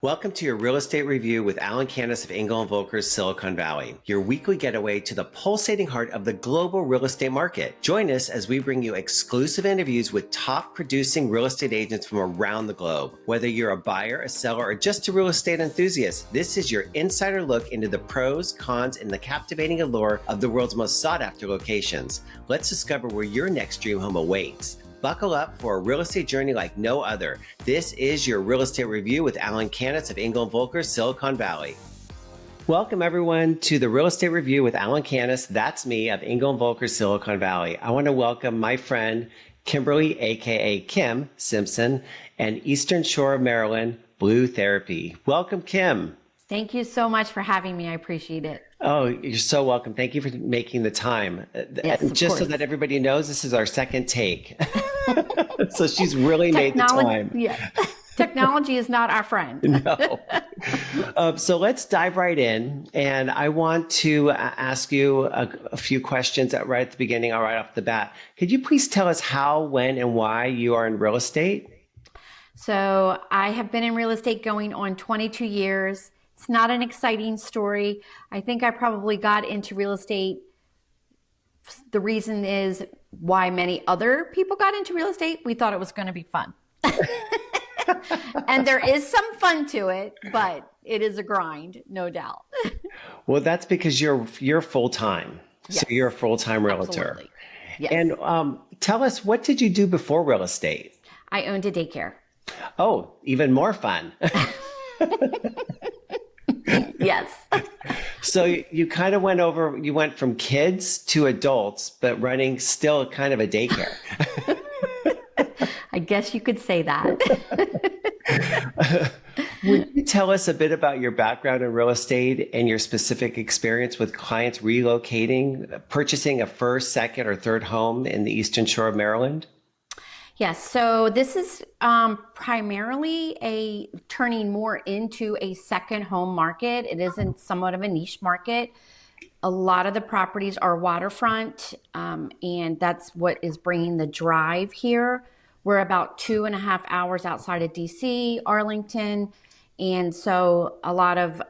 Welcome to your Real Estate Review with Alan Canis of Engel & Volker's Silicon Valley, your weekly getaway to the pulsating heart of the global real estate market. Join us as we bring you exclusive interviews with top producing real estate agents from around the globe. Whether you're a buyer, a seller, or just a real estate enthusiast, this is your insider look into the pros, cons, and the captivating allure of the world's most sought-after locations. Let's discover where your next dream home awaits. Buckle up for a real estate journey like no other. This is your Real Estate Review with Alan Canis of Engel & Volker's Silicon Valley. Welcome everyone to the Real Estate Review with Alan Canis. That's me of Engel & Volker's Silicon Valley. I want to welcome my friend Kimberly, aka Kim Simpson, and Eastern Shore of Maryland Blue Therapy. Welcome, Kim. Thank you so much for having me. I appreciate it. Oh, you're so welcome. Thank you for making the time. Yes, of Just course. so that everybody knows, this is our second take. So she's really made the time. Yeah. Technology is not our friend. No. So let's dive right in. And I want to ask you a few questions right at the beginning, right off the bat. Could you please tell us how, when, and why you are in real estate? So I have been in real estate going on 22 years. It's not an exciting story. I think I probably got into real estate. The reason is why many other people got into real estate. We thought it was going to be fun. And there is some fun to it, but it is a grind, no doubt. Well, that's because you're full-time. Yes. So you're a full-time realtor. Absolutely. Yes. And tell us, what did you do before real estate? I owned a daycare. Oh, even more fun. Yes. So you kind of you went from kids to adults, but running still kind of a daycare. I guess you could say that. Would you tell us a bit about your background in real estate and your specific experience with clients relocating, purchasing a first, second, or third home in the Eastern Shore of Maryland? Yes, so this is primarily turning more into a second home market. It isn't somewhat of a niche market. A lot of the properties are waterfront, and that's what is bringing the drive here. We're about 2.5 hours outside of DC, Arlington, and so a lot of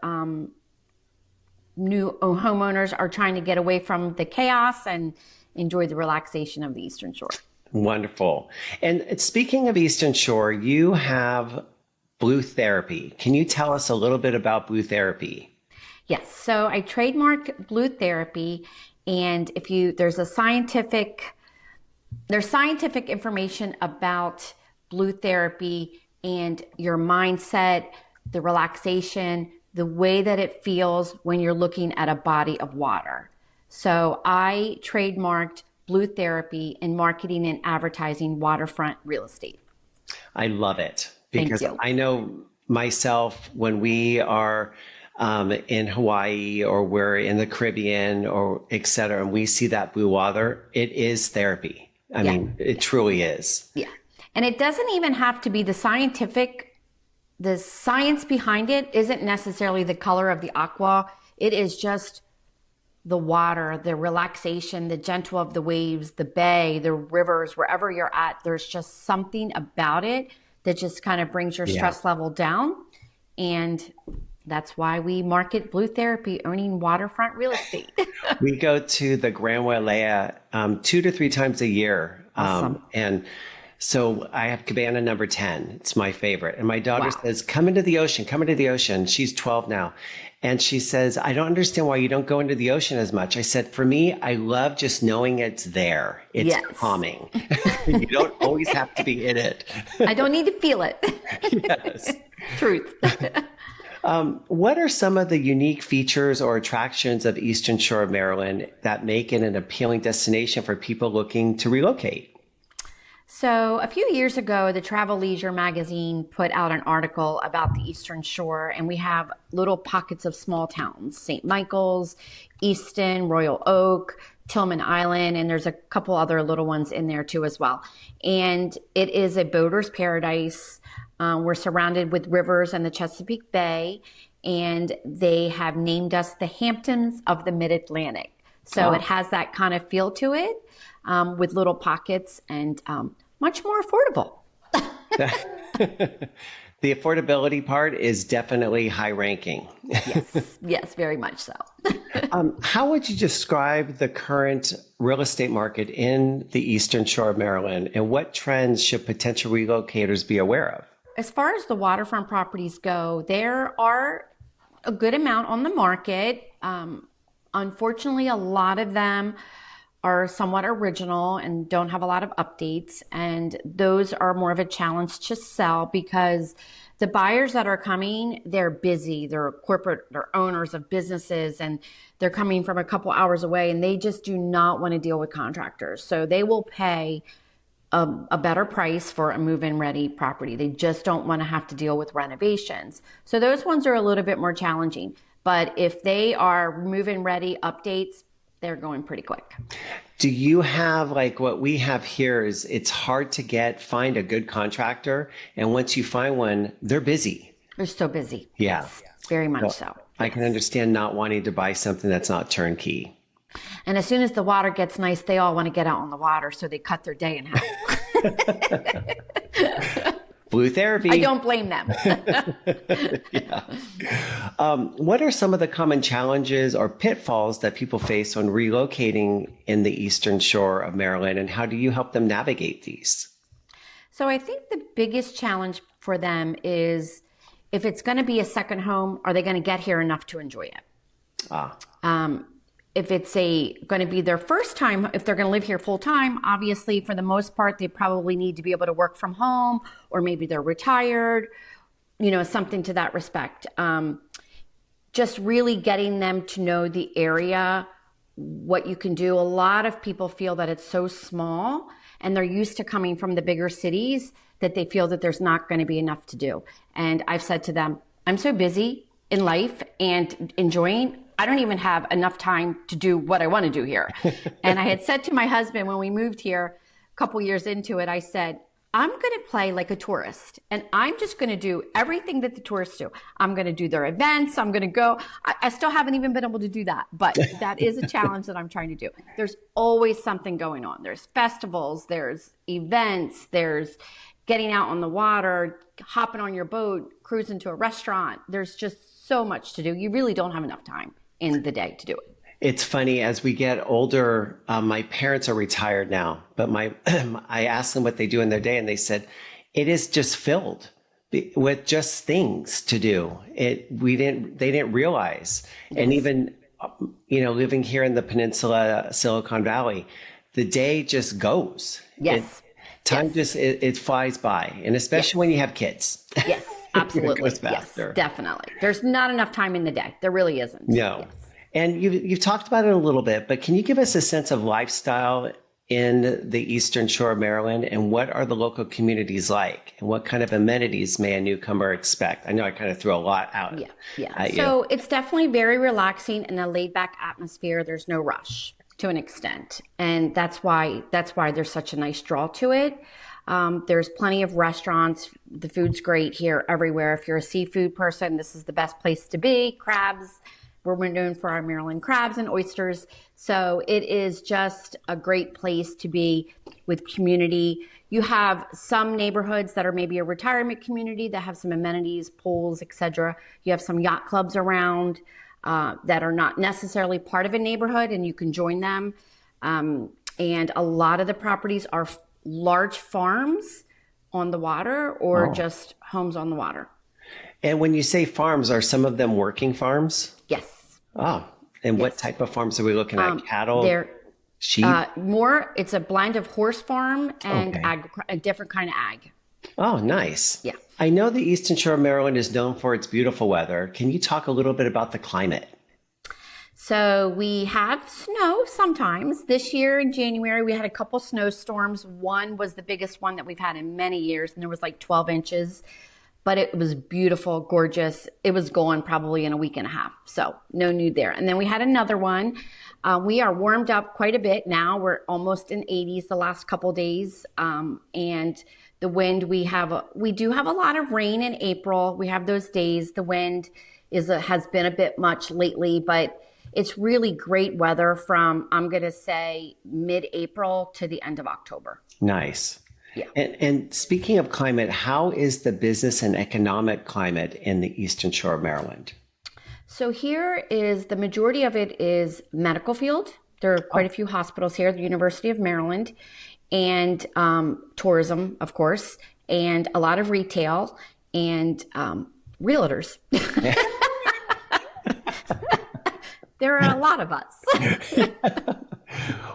new homeowners are trying to get away from the chaos and enjoy the relaxation of the Eastern Shore. Wonderful. And speaking of Eastern Shore, you have Blue Therapy. Can you tell us a little bit about Blue Therapy? Yes, so I trademarked Blue Therapy, and there's scientific information about Blue Therapy and your mindset, the relaxation, the way that it feels when you're looking at a body of water. So I trademarked Blue Therapy in marketing and advertising waterfront real estate. I love it Thank because you. I know myself when we are in Hawaii or we're in the Caribbean or et cetera, and we see that blue water, it is therapy. I mean, it truly is. Yeah. And it doesn't even have to be the science behind it isn't necessarily the color of the aqua. It is just the water, the relaxation, the gentle of the waves, the bay, the rivers, wherever you're at, there's just something about it that just kind of brings your stress level down. And that's why we market Blue Therapy, owning waterfront real estate. We go to the Grand Wailea 2 to 3 times a year. Awesome. And so I have cabana number 10. It's my favorite. And my daughter says, come into the ocean, come into the ocean. She's 12 now. And she says, I don't understand why you don't go into the ocean as much. I said, for me, I love just knowing it's there. It's calming. You don't always have to be in it. I don't need to feel it. Yes. Truth. What are some of the unique features or attractions of Eastern Shore of Maryland that make it an appealing destination for people looking to relocate? So a few years ago, the Travel Leisure magazine put out an article about the Eastern Shore, and we have little pockets of small towns, St. Michael's, Easton, Royal Oak, Tillman Island, and there's a couple other little ones in there too as well. And it is a boater's paradise. We're surrounded with rivers and the Chesapeake Bay, and they have named us the Hamptons of the Mid-Atlantic. So it has that kind of feel to it, with little pockets and much more affordable. The affordability part is definitely high ranking. Yes, yes, very much so. How would you describe the current real estate market in the Eastern Shore of Maryland, and what trends should potential relocators be aware of? As far as the waterfront properties go, there are a good amount on the market. Unfortunately, a lot of them are somewhat original and don't have a lot of updates. And those are more of a challenge to sell because the buyers that are coming, they're busy. They're corporate, they're owners of businesses, and they're coming from a couple hours away, and they just do not want to deal with contractors. So they will pay a better price for a move-in ready property. They just don't want to have to deal with renovations. So those ones are a little bit more challenging. But if they are move-in ready updates, they're going pretty quick. Do you have like what we have here is it's hard to find a good contractor. And once you find one, they're busy. They're so busy. Yeah. Yes, very much so. I can understand not wanting to buy something that's not turnkey. And as soon as the water gets nice, they all want to get out on the water. So they cut their day in half. Blue therapy. I don't blame them. Yeah. What are some of the common challenges or pitfalls that people face when relocating in the Eastern Shore of Maryland, and how do you help them navigate these? So I think the biggest challenge for them is if it's going to be a second home, are they going to get here enough to enjoy it? If it's going to be their first time, if they're going to live here full time, obviously for the most part, they probably need to be able to work from home, or maybe they're retired, something to that respect. Just really getting them to know the area, what you can do. A lot of people feel that it's so small and they're used to coming from the bigger cities that they feel that there's not going to be enough to do. And I've said to them, I'm so busy in life and enjoying, I don't even have enough time to do what I want to do here. And I had said to my husband when we moved here a couple years into it, I said, I'm going to play like a tourist, and I'm just going to do everything that the tourists do. I'm going to do their events. I'm going to go. I still haven't even been able to do that, but that is a challenge that I'm trying to do. There's always something going on. There's festivals, there's events, there's getting out on the water, hopping on your boat, cruising to a restaurant. There's just so much to do. You really don't have enough time in the day to do it. It's funny, as we get older, my parents are retired now, but I asked them what they do in their day, and they said it is just filled with just things to do. They didn't realize. Yes. And even, living here in the peninsula, Silicon Valley, the day just goes. Yes. Time just, it flies by. And especially when you have kids. Yes, absolutely. It goes faster. Yes, definitely. There's not enough time in the day. There really isn't. No. Yes. And you've talked about it a little bit, but can you give us a sense of lifestyle in the Eastern Shore of Maryland, and what are the local communities like, and what kind of amenities may a newcomer expect? I know I kind of threw a lot out. Yeah. So it's definitely very relaxing and a laid back atmosphere. There's no rush to an extent. And that's why there's such a nice draw to it. There's plenty of restaurants. The food's great here everywhere. If you're a seafood person, this is the best place to be. Crabs. We're known for our Maryland crabs and oysters. So it is just a great place to be with community. You have some neighborhoods that are maybe a retirement community that have some amenities, pools, etc. You have some yacht clubs around that are not necessarily part of a neighborhood, and you can join them. And a lot of the properties are large farms on the water or just homes on the water. And when you say farms, are some of them working farms? Yes. Oh, and yes. What type of farms are we looking at? Cattle? They're sheep? It's a blend of horse farm and a different kind of ag. Oh, nice. Yeah. I know the Eastern Shore of Maryland is known for its beautiful weather. Can you talk a little bit about the climate? So we have snow sometimes. This year in January, we had a couple snowstorms. One was the biggest one that we've had in many years, and there was like 12 inches. But it was beautiful, gorgeous. It was gone probably in a week and a half. So no need there. And then we had another one. We are warmed up quite a bit now. We're almost in 80s the last couple days. And the wind, we do have a lot of rain in April. We have those days. The wind has been a bit much lately, but it's really great weather from, I'm going to say, mid-April to the end of October. Nice. Yeah. And speaking of climate, how is the business and economic climate in the Eastern Shore of Maryland? So here is the majority of it is medical field. There are quite a few hospitals here at the University of Maryland, and tourism, of course, and a lot of retail and realtors. There are a lot of us.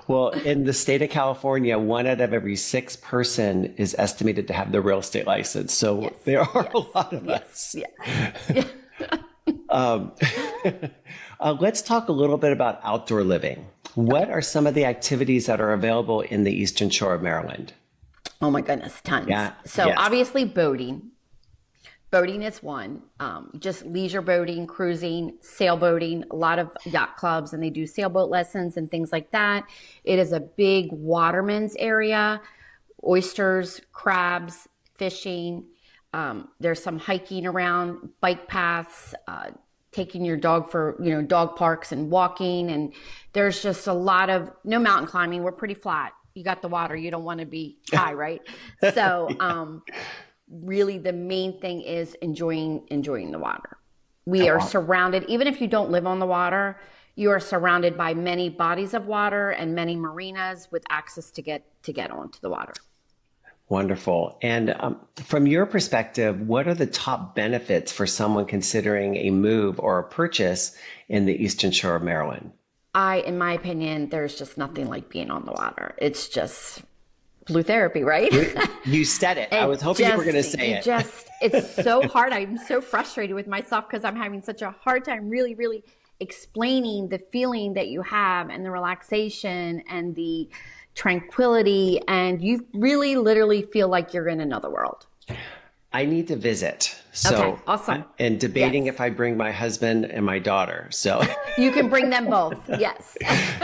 Well, in the state of California, one out of every six person is estimated to have the real estate license. So Yes, there are a yes, lot of yes, us. yes. Um, let's talk a little bit about outdoor living. What are some of the activities that are available in the Eastern Shore of Maryland? Oh my goodness, tons. Yeah. So Yes. obviously boating. Boating is one. Just leisure boating, cruising, sailboating, a lot of yacht clubs, and they do sailboat lessons and things like that. It is a big waterman's area, oysters, crabs, fishing. There's some hiking around, bike paths, taking your dog for, dog parks and walking. And there's just a lot of, no mountain climbing. We're pretty flat. You got the water. You don't want to be high, right? So, really the main thing is enjoying the water. We are surrounded, even if you don't live on the water, you are surrounded by many bodies of water and many marinas with access to get onto the water. Wonderful. And from your perspective, what are the top benefits for someone considering a move or a purchase in the Eastern Shore of Maryland? In my opinion, there's just nothing like being on the water. It's just blue therapy, right? You said it. I was hoping you were going to say it. It's so hard. I'm so frustrated with myself because I'm having such a hard time really, really explaining the feeling that you have and the relaxation and the tranquility. And you really literally feel like you're in another world. I need to visit. So, okay, awesome. And debating if I bring my husband and my daughter. So you can bring them both. Yes.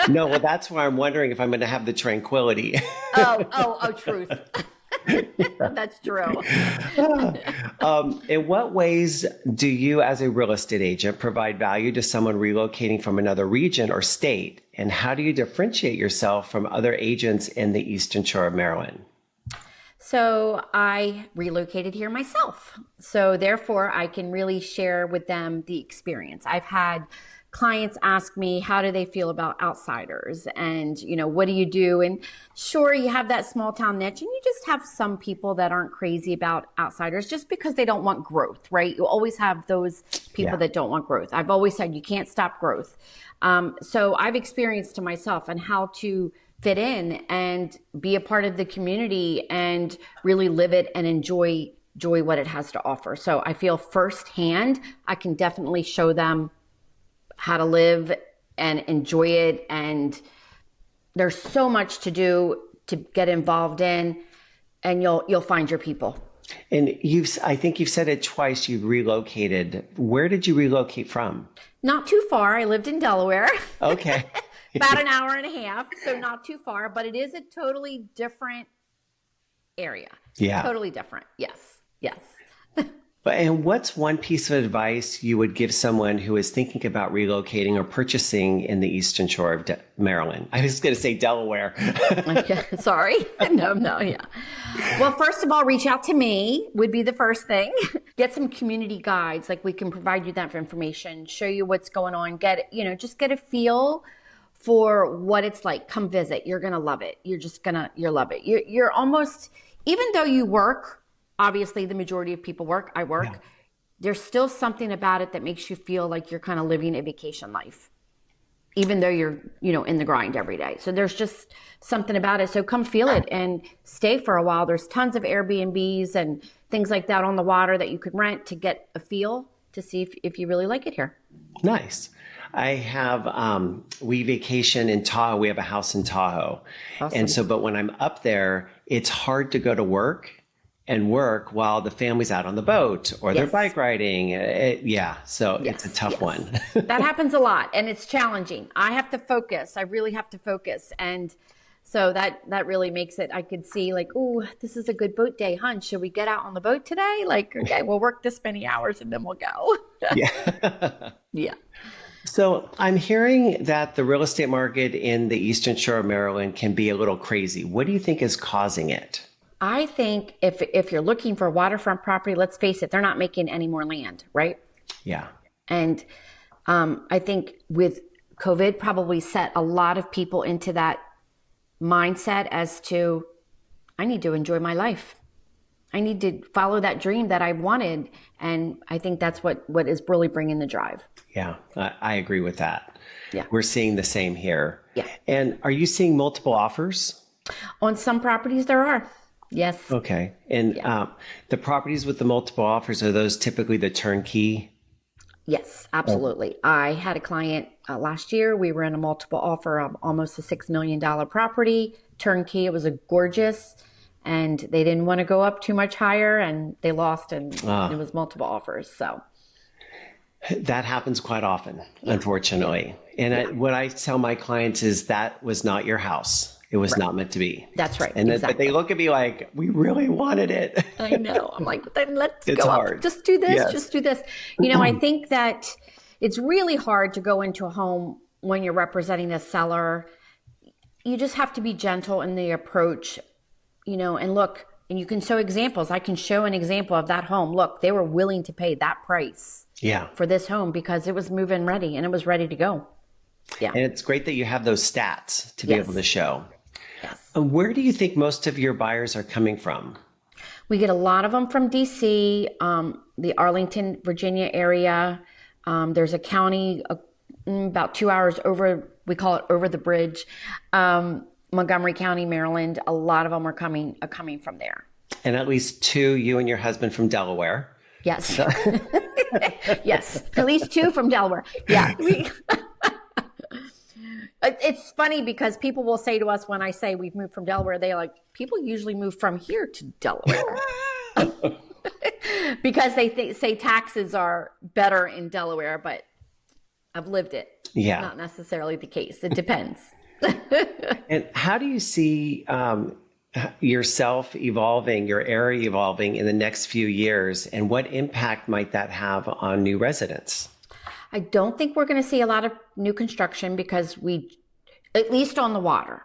No, well, that's why I'm wondering if I'm going to have the tranquility. Truth. That's true. In what ways do you, as a real estate agent, provide value to someone relocating from another region or state? And how do you differentiate yourself from other agents in the Eastern Shore of Maryland? So I relocated here myself. So therefore, I can really share with them the experience. I've had clients ask me, how do they feel about outsiders? And, what do you do? And sure, you have that small town niche, and you just have some people that aren't crazy about outsiders just because they don't want growth, right? You always have those people that don't want growth. I've always said you can't stop growth. So I've experienced to myself and how to fit in and be a part of the community and really live it and enjoy what it has to offer. So I feel firsthand, I can definitely show them how to live and enjoy it. And there's so much to do to get involved in, and you'll find your people. And I think you've said it twice, you've relocated. Where did you relocate from? Not too far. I lived in Delaware. Okay. About an hour and a half, so not too far, but it is a totally different area. Yeah. Totally different. Yes. And what's one piece of advice you would give someone who is thinking about relocating or purchasing in the Eastern Shore of Maryland? I was going to say Delaware. Sorry. No, yeah. Well, first of all, reach out to me would be the first thing. Get some community guides. Like, we can provide you that information, show you what's going on, just get a feel for what it's like. Come visit. You're going to love it. You'll love it. You're almost, even though you work, obviously the majority of people work, I work, there's still something about it that makes you feel like you're kind of living a vacation life, even though you're, in the grind every day. So there's just something about it. So come feel it and stay for a while. There's tons of Airbnbs and things like that on the water that you could rent to get a feel to see if you really like it here. Nice. I have, we vacation in Tahoe. We have a house in Tahoe. Awesome. And so, but when I'm up there, it's hard to go to work while the family's out on the boat or they're bike riding. So it's a tough one. That happens a lot, and it's challenging. I have to focus. I really have to focus. And so that really makes it, I could see like, oh, this is a good boat day, hun. Should we get out on the boat today? Like, okay, we'll work this many hours and then we'll go. Yeah. So I'm hearing that the real estate market in the Eastern Shore of Maryland can be a little crazy. What do you think is causing it? I think if you're looking for waterfront property, let's face it, they're not making any more land, right? Yeah. And I think with COVID probably set a lot of people into that mindset as to, I need to enjoy my life. I need to follow that dream that I wanted. And I think that's what is really bringing the drive. Yeah, I agree with that. Yeah. We're seeing the same here. Yeah. And are you seeing multiple offers? On some properties there are. Yes. Okay. And the properties with the multiple offers, are those typically the turnkey? Yes, absolutely. I had a client last year. We were in a multiple offer of almost a $6 million property, turnkey. It was a gorgeous, and they didn't want to go up too much higher, and they lost, and it was multiple offers. So that happens quite often, unfortunately. And what I tell my clients is that was not your house. It was not meant to be. That's right. And exactly. but they look at me like, we really wanted it. I know. I'm like, then let's It's go hard. up. Just do this. Yes. Just do this. I think that it's really hard to go into a home when you're representing a seller. You just have to be gentle in the approach, and look, and you can show examples. I can show an example of that home. Look, they were willing to pay that price for this home because it was move-in ready and it was ready to go. Yeah. And it's great that you have those stats to be able to show. Yes. Where do you think most of your buyers are coming from? We get a lot of them from DC, the Arlington, Virginia area. There's a county about 2 hours over, we call it over the bridge, Montgomery County, Maryland. A lot of them are coming from there. And at least two, you and your husband, from Delaware. Yes. Yes. At least two from Delaware. Yeah. It's funny because people will say to us when I say we've moved from Delaware, they're like, people usually move from here to Delaware. Because they say taxes are better in Delaware, but I've lived it. Yeah. Not necessarily the case. It depends. And how do you see yourself evolving, your area evolving in the next few years, and what impact might that have on new residents? I don't think we're going to see a lot of new construction because at least on the water,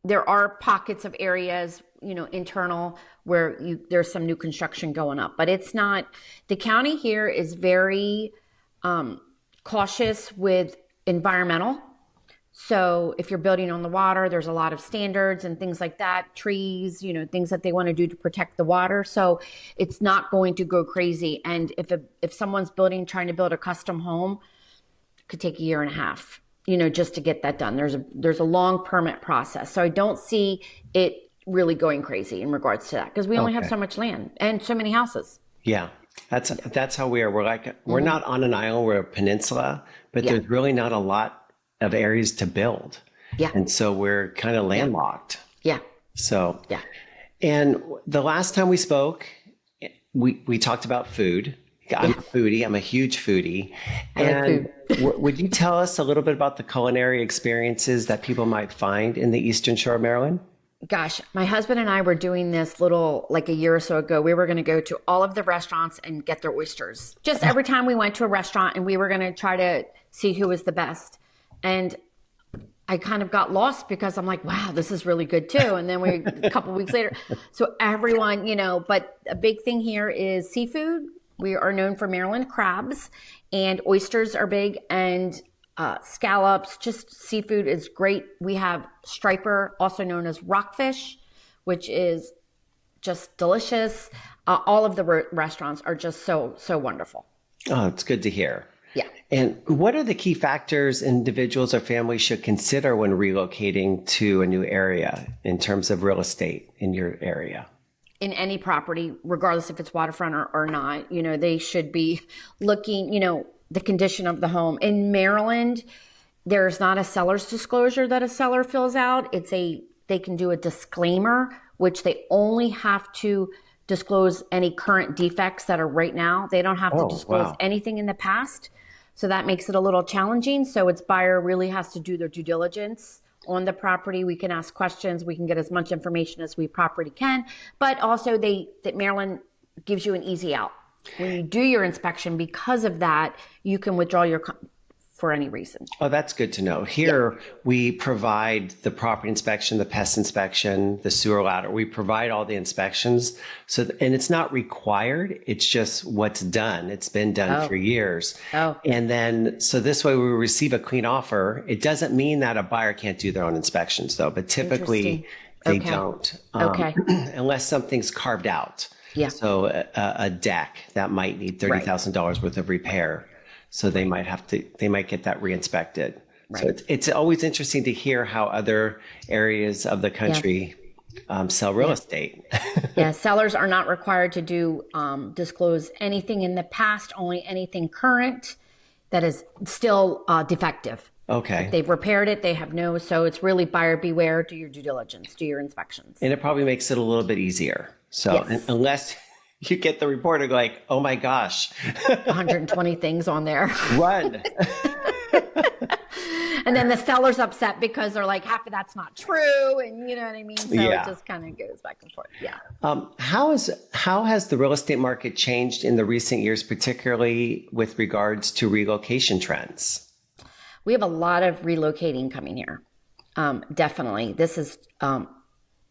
there are pockets of areas, internal where there's some new construction going up, but it's not. The county here is very cautious with environmental. So if you're building on the water, there's a lot of standards and things like that, trees, things that they want to do to protect the water. So it's not going to go crazy. And if someone's trying to build a custom home, it could take a year and a half, just to get that done. There's a long permit process. So I don't see it really going crazy in regards to that because we only have so much land and so many houses. Yeah. That's how we are. We're not on an island, we're a peninsula, but there's really not a lot of areas to build. Yeah. And so we're kind of landlocked. Yeah. So, yeah. And the last time we spoke, we talked about food. I'm a foodie. I'm a huge foodie. And like food. Would you tell us a little bit about the culinary experiences that people might find in the Eastern Shore of Maryland? Gosh, my husband and I were doing this like a year or so ago. We were going to go to all of the restaurants and get their oysters. Just every time we went to a restaurant, and we were going to try to see who was the best. And I kind of got lost because I'm like, wow, this is really good too. And then a couple of weeks later, so everyone, but a big thing here is seafood. We are known for Maryland crabs, and oysters are big, and scallops. Just seafood is great. We have striper, also known as rockfish, which is just delicious. All of the restaurants are just so wonderful. Oh, it's good to hear. Yeah. And what are the key factors individuals or families should consider when relocating to a new area in terms of real estate in your area? In any property, regardless if it's waterfront or not, they should be looking, the condition of the home. In Maryland, there's not a seller's disclosure that a seller fills out. They can do a disclaimer, which they only have to disclose any current defects that are right now. They don't have to disclose anything in the past. So that makes it a little challenging. So its buyer really has to do their due diligence on the property. We can ask questions. We can get as much information as we properly can. But also that Maryland gives you an easy out. When you do your inspection, because of that, you can withdraw for any reason. Oh, that's good to know. Here, we provide the property inspection, the pest inspection, the sewer ladder. We provide all the inspections. And it's not required. It's just what's done. It's been done for years. Oh. And then, so this way we receive a clean offer. It doesn't mean that a buyer can't do their own inspections though, but typically they don't. Unless something's carved out. Yeah. So a deck that might need $30,000 worth of repair. So they might get that re-inspected. Right. So it's always interesting to hear how other areas of the country sell real estate. Yeah, sellers are not required to disclose anything in the past, only anything current that is still defective. Okay. If they've repaired it, they have so it's really buyer beware, do your due diligence, do your inspections. And it probably makes it a little bit easier. So unless you get the report and go like, oh my gosh. 120 things on there. Run. And then the seller's upset because they're like, half of that's not true. And you know what I mean? So it just kind of goes back and forth. Yeah. How has the real estate market changed in the recent years, particularly with regards to relocation trends? We have a lot of relocating coming here. Definitely. This is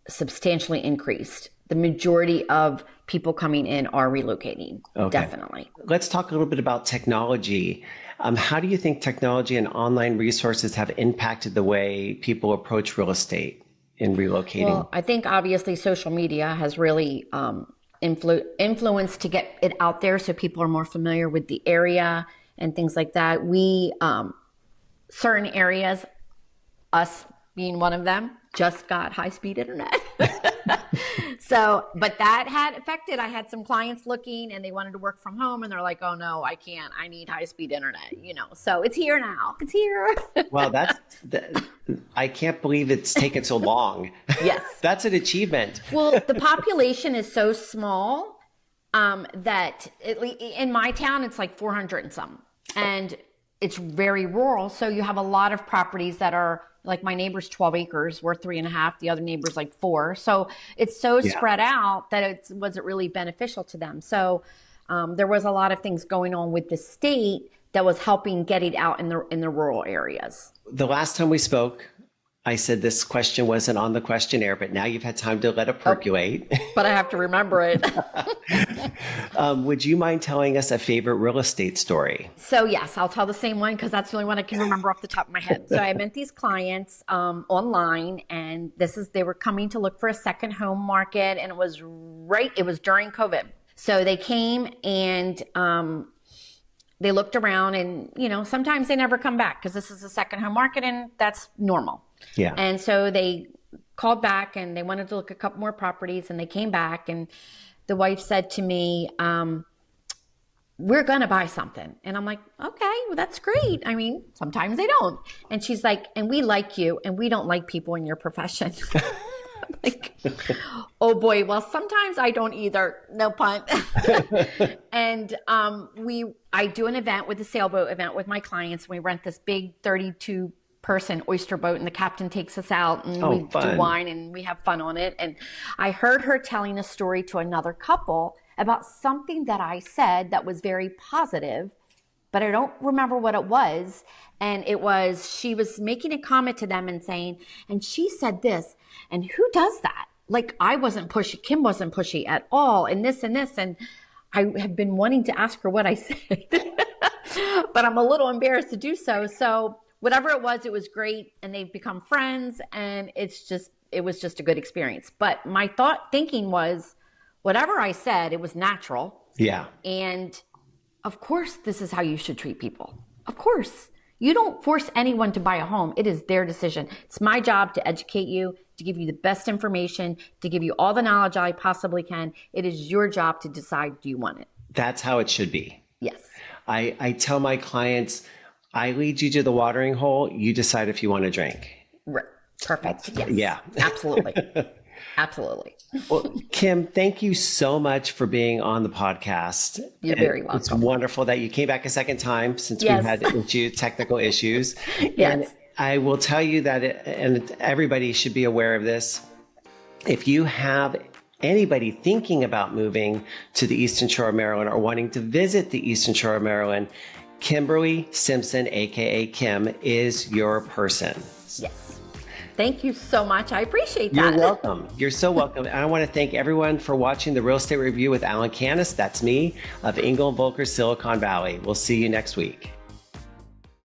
substantially increased. The majority of people coming in are relocating. Okay. Definitely. Let's talk a little bit about technology. How do you think technology and online resources have impacted the way people approach real estate in relocating? Well, I think obviously social media has really influenced to get it out there so people are more familiar with the area and things like that. We, certain areas, us being one of them, just got high-speed internet. So, but that had affected, I had some clients looking and they wanted to work from home and they're like, oh no, I can't, I need high-speed internet, so it's here now. It's here. Well, I can't believe it's taken so long. Yes. That's an achievement. Well, the population is so small that in my town, it's like 400 and some, and it's very rural. So you have a lot of properties that are like my neighbor's 12 acres, we're 3.5, the other neighbor's like 4. So it's so spread out that it wasn't really beneficial to them. So there was a lot of things going on with the state that was helping get it out in the rural areas. The last time we spoke, I said this question wasn't on the questionnaire, but now you've had time to let it percolate. But I have to remember it. Would you mind telling us a favorite real estate story? So yes, I'll tell the same one because that's the only one I can remember off the top of my head. So I met these clients online, and they were coming to look for a second home market, and it was during COVID. So they came and they looked around, and sometimes they never come back because this is a second home market, and that's normal. Yeah. And so they called back and they wanted to look at a couple more properties, and they came back, and the wife said to me, we're going to buy something. And I'm like, okay, well, that's great. I mean, sometimes they don't. And she's like, and we like you, and we don't like people in your profession. I'm like, oh boy, well, sometimes I don't either. No pun. And I do an event with a sailboat event with my clients. We rent this big 32-person oyster boat, and the captain takes us out, and we do wine and we have fun on it. And I heard her telling a story to another couple about something that I said that was very positive, but I don't remember what it was. And she was making a comment to them and saying, and she said this, and who does that? Like, I wasn't pushy. Kim wasn't pushy at all. And this and this. And I have been wanting to ask her what I said, but I'm a little embarrassed to do so. So whatever it was great. And they've become friends, and it was just a good experience. But my thinking was, whatever I said, it was natural. Yeah. And of course, this is how you should treat people. Of course. You don't force anyone to buy a home. It is their decision. It's my job to educate you, to give you the best information, to give you all the knowledge I possibly can. It is your job to decide, do you want it? That's how it should be. Yes. I tell my clients, I lead you to the watering hole. You decide if you want to drink. Right. Perfect. Yes. Yeah. Absolutely. Absolutely. Well, Kim, thank you so much for being on the podcast. You're very welcome. It's wonderful that you came back a second time since we've had technical issues. Yes. And I will tell you that, and everybody should be aware of this, if you have anybody thinking about moving to the Eastern Shore of Maryland or wanting to visit the Eastern Shore of Maryland, Kimberly Simpson, aka Kim, is your person. Yes. Thank you so much. I appreciate that. You're welcome. You're so welcome. And I want to thank everyone for watching the Real Estate Review with Alan Canis. That's me, of Engel and Volker, Silicon Valley. We'll see you next week.